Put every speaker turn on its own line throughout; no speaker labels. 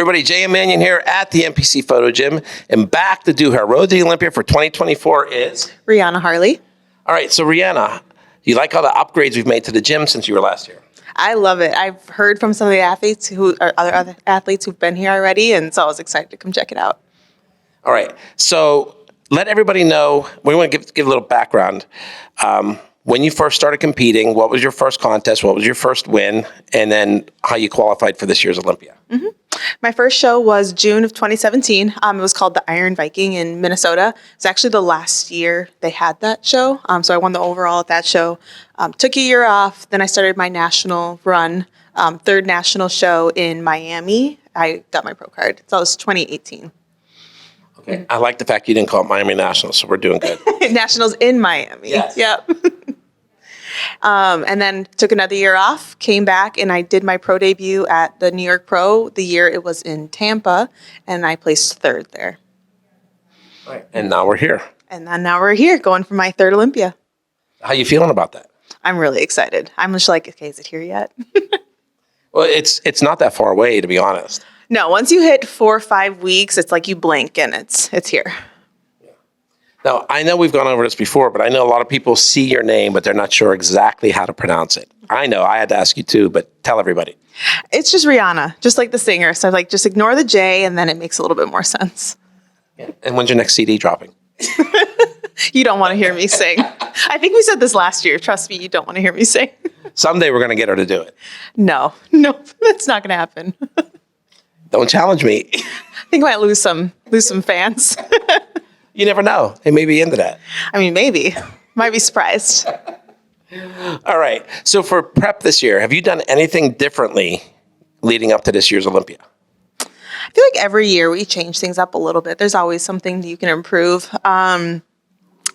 Everybody, Jay and Manion here at the NPC Photo Gym, and back to do her Road to the Olympia for 2024 is...
Reijuana Harley.
All right, so Reijuana, you like all the upgrades we've made to the gym since you were last here?
I love it. I've heard from some of the athletes other athletes who've been here already, and so I was excited to come check it out.
All right, so let everybody know, we want to give a little background. When you first started competing, what was your first contest? What was your first win? And then how you qualified for this year's Olympia?
Mm-hmm. My first show was June of 2017. It was called the Iron Viking in Minnesota. It's actually the last year they had that show. So I won the overall at that show. Took a year off. Then I started my national run. Third national show in Miami. I got my pro card. So that was 2018.
Okay. I like the fact you didn't call it Miami Nationals, so we're doing good.
Nationals in Miami.
Yes.
Yep. And then took another year off, came back, and I did my pro debut at the New York Pro the year it was in Tampa, and I placed third there.
Right. And now we're here.
And then now we're here, going for my third Olympia.
How you feeling about that?
I'm really excited. I'm just like, okay, is it here yet?
Well, it's not that far away, to be honest.
No, once you hit 4 or 5 weeks, it's like you blink and it's here.
Now, I know we've gone over this before, but I know a lot of people see your name, but they're not sure exactly how to pronounce it. I know, I had to ask you too, but tell everybody.
It's just Reijuana, just like the singer. So like, just ignore the J and then it makes a little bit more sense.
Yeah. And when's your next CD dropping?
You don't want to hear me sing. I think we said this last year. Trust me, you don't want to hear me sing.
Someday we're going to get her to do it.
No, that's not going to happen.
Don't challenge me.
I think I might lose some fans.
You never know. They may be into that.
I mean, maybe. Might be surprised.
All right. So for prep this year, have you done anything differently leading up to this year's Olympia?
I feel like every year we change things up a little bit. There's always something that you can improve. I'm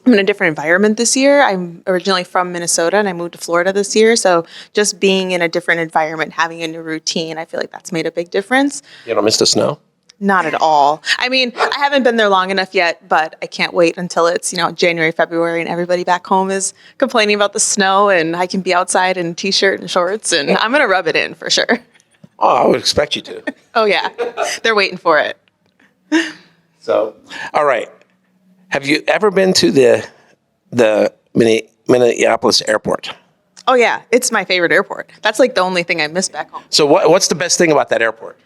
in a different environment this year. I'm originally from Minnesota and I moved to Florida this year. So just being in a different environment, having a new routine, I feel like that's made a big difference.
You don't miss the snow?
Not at all. I mean, I haven't been there long enough yet, but I can't wait until it's, January, February, and everybody back home is complaining about the snow and I can be outside in t-shirt and shorts and I'm going to rub it in for sure.
Oh, I would expect you to.
Oh, yeah. They're waiting for it.
So, all right. Have you ever been to the Minneapolis Airport?
Oh, yeah. It's my favorite airport. That's like the only thing I miss back home.
So what's the best thing about that airport?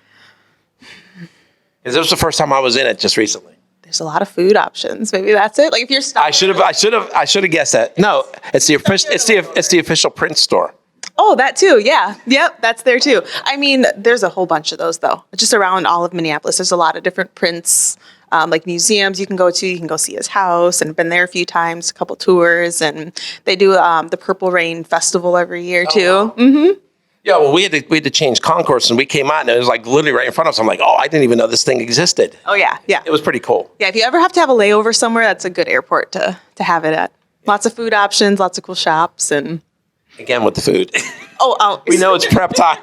Because this was the first time I was in it just recently.
There's a lot of food options. Maybe that's it. Like if you're stopping.
I should have guessed that. No, it's the official Prince store.
Oh, that too. Yeah. Yep. That's there too. I mean, there's a whole bunch of those though. Just around all of Minneapolis, there's a lot of different Prince, like museums you can go to. You can go see his house, and I've been there a few times, a couple tours, and they do the Purple Rain Festival every year too.
Oh, wow. Mm-hmm. Yeah, well, we had to change concourse, and we came out, and it was like literally right in front of us. I'm like, oh, I didn't even know this thing existed.
Oh, yeah, yeah.
It was pretty cool.
Yeah, if you ever have to have a layover somewhere, that's a good airport to have it at. Lots of food options, lots of cool shops, and...
Again, with the food.
Oh.
We know it's prep time.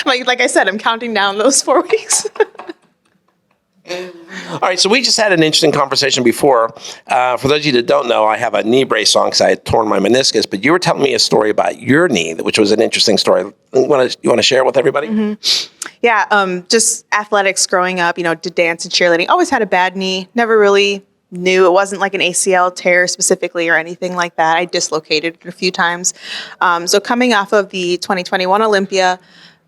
like I said, I'm counting down those 4 weeks.
All right, so we just had an interesting conversation before. For those of you that don't know, I have a knee brace on because I had torn my meniscus, but you were telling me a story about your knee, which was an interesting story. You want to share it with everybody?
Mm-hmm. Yeah, just athletics growing up, did dance and cheerleading. Always had a bad knee, never really knew. It wasn't like an ACL tear specifically or anything like that. I dislocated it a few times. So coming off of the 2021 Olympia,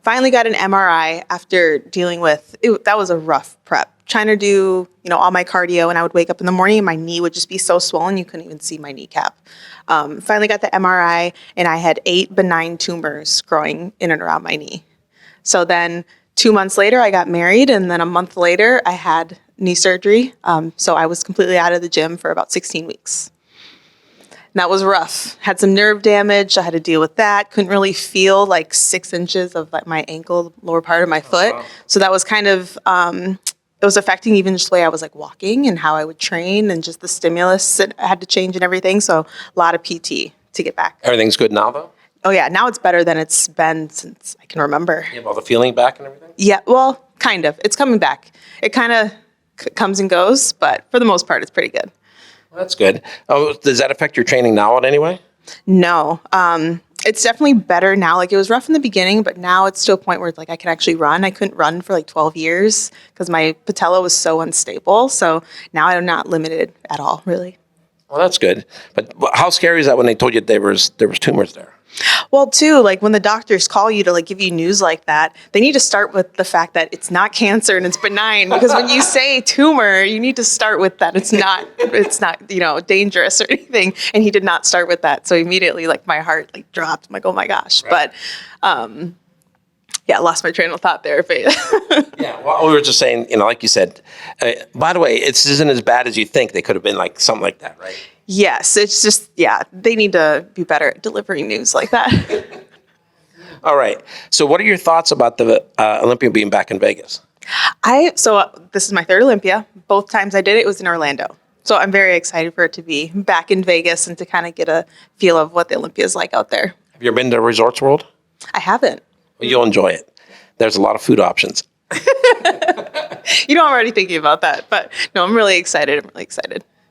finally got an MRI after dealing with, that was a rough prep. Trying to do, all my cardio, and I would wake up in the morning and my knee would just be so swollen you couldn't even see my kneecap. Finally got the MRI and I had 8 benign tumors growing in and around my knee. So then 2 months later I got married, and then a month later I had knee surgery. So I was completely out of the gym for about 16 weeks. And that was rough. Had some nerve damage. I had to deal with that. Couldn't really feel like 6 inches of like my ankle, lower part of my foot. Wow. So that was kind of, it was affecting even just the way I was like walking and how I would train, and just the stimulus that I had to change and everything. So a lot of PT to get back.
Everything's good now though?
Oh yeah, now it's better than it's been since I can remember.
You have all the feeling back and everything?
Yeah, well, kind of. It's coming back. It kind of comes and goes, but for the most part, it's pretty good. Well,
that's good. Oh, does that affect your training now in any way?
No. It's definitely better now. Like, it was rough in the beginning, but now it's to a point where it's like I can actually run. I couldn't run for like 12 years because my patella was so unstable. So now I'm not limited at all, really.
Well, that's good. But how scary is that when they told you there was tumors there?
Well, too, like when the doctors call you to like give you news like that, they need to start with the fact that it's not cancer and it's benign. Because when you say tumor, you need to start with that. It's not, dangerous or anything. And he did not start with that. So immediately, like, my heart like dropped. I'm like, oh my gosh. Right. But I lost my train of thought there.
Yeah, well, we were just saying, like you said, by the way, it isn't as bad as you think. They could have been like something like that, right?
Yes, it's just, they need to be better at delivering news like that.
All right. So what are your thoughts about the Olympia being back in Vegas?
This is my third Olympia. Both times I did it was in Orlando. So I'm very excited for it to be back in Vegas and to kind of get a feel of what the Olympia is like out there.
Have you ever been to Resorts World?
I haven't.
Well, you'll enjoy it. There's a lot of food options.
I'm already thinking about that. But no, I'm really excited.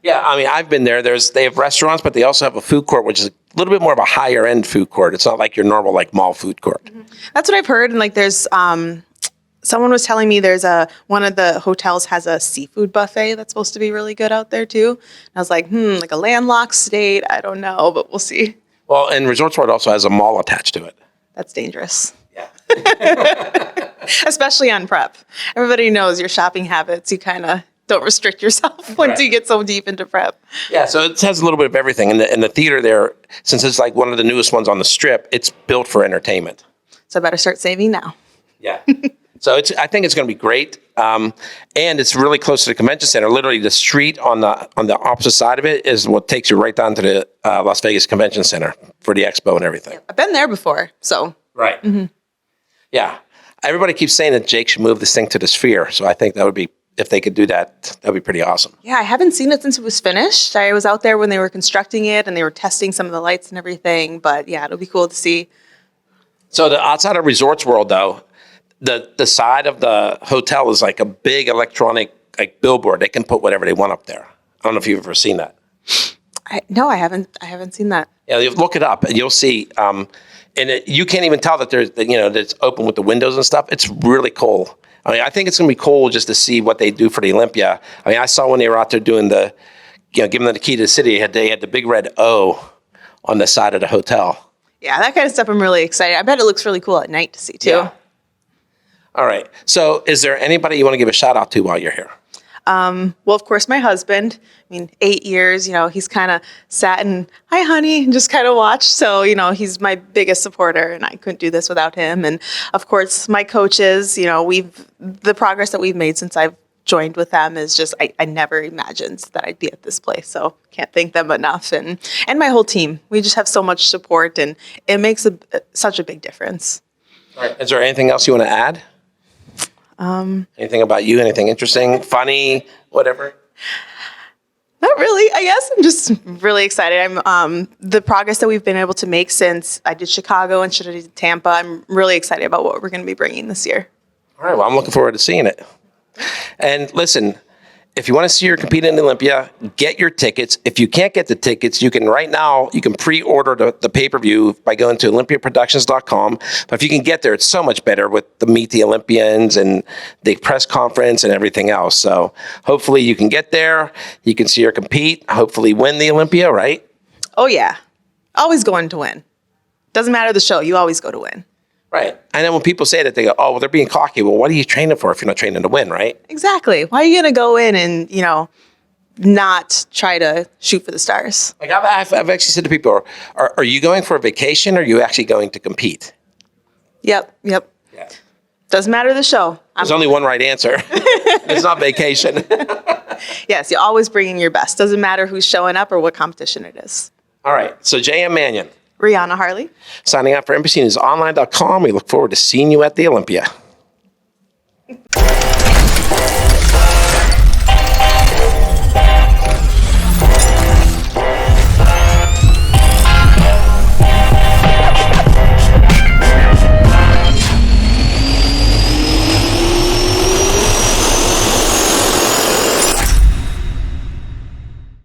Yeah, I mean, I've been there. They have restaurants, but they also have a food court, which is a little bit more of a higher end food court. It's not like your normal like mall food court. Mm-hmm.
That's what I've heard. And like, there's someone was telling me there's one of the hotels has a seafood buffet that's supposed to be really good out there too. And I was like, like a landlocked state. I don't know, but we'll see.
Well, and Resorts World also has a mall attached to it.
That's dangerous.
Yeah.
Especially on prep. Everybody knows your shopping habits. You kind of don't restrict yourself once you get so deep into prep.
Yeah, so it has a little bit of everything. And the theater there, since it's like one of the newest ones on the Strip, it's built for entertainment.
So I better start saving now.
Yeah. So I think it's going to be great. And it's really close to the convention center. Literally the street on the opposite side of it is what takes you right down to the Las Vegas Convention Center for the expo and everything.
I've been there before, so.
Right. Mm-hmm. Yeah. Everybody keeps saying that Jake should move this thing to the Sphere. So I think that would be, if they could do that, that'd be pretty awesome.
Yeah, I haven't seen it since it was finished. I was out there when they were constructing it and they were testing some of the lights and everything. But yeah, it'll be cool to see. So
outside of Resorts World, though, the side of the hotel is like a big electronic like billboard. They can put whatever they want up there. I don't know if you've ever seen that.
No, I haven't seen that.
Yeah, look it up and you'll see. You can't even tell that that it's open with the windows and stuff. It's really cool. I mean, I think it's going to be cool just to see what they do for the Olympia. I mean, I saw when they were out there doing giving them the key to the city, they had the big red O on the side of the hotel. Yeah,
that kind of stuff I'm really excited. I bet it looks really cool at night to see too. Yeah.
All right. So is there anybody you want to give a shout out to while you're here?
Well, of course, my husband. I mean, 8 years, he's kind of sat and, hi, honey, and just kind of watched. So, he's my biggest supporter, and I couldn't do this without him. And, of course, my coaches, the progress that we've made since I've joined with them is just, I never imagined that I'd be at this place. So can't thank them enough. And my whole team. We just have so much support, and it makes such a big difference.
All right. Is there anything else you want to add? Anything about you? Anything interesting, funny, whatever?
Not really. I guess I'm just really excited. I'm the progress that we've been able to make since I did Chicago and should have did Tampa. I'm really excited about what we're going to be bringing this year.
All right. Well, I'm looking forward to seeing it. And listen, if you want to see her compete in Olympia, get your tickets. If you can't get the tickets, you can pre-order the pay-per-view by going to olympiaproductions.com. But if you can get there, it's so much better with the Meet the Olympians and the press conference and everything else. So hopefully you can get there. You can see her compete, hopefully win the Olympia, right?
Oh, yeah. Always going to win. Doesn't matter the show. You always go to win.
Right. And then when people say that, they go, oh, well, they're being cocky. Well, what are you training for if you're not training to win, right?
Exactly. Why are you going to go in and, not try to shoot for the stars?
Like I've actually said to people, are you going for a vacation or are you actually going to compete?
Yep. Yeah. Doesn't matter the show.
There's only one right answer. It's not vacation.
Yes, you're always bringing your best. Doesn't matter who's showing up or what competition it is.
All right. So J.M. Manion.
Reijuana Harley.
Signing out for NBCNewsOnline.com. We look forward to seeing you at the Olympia.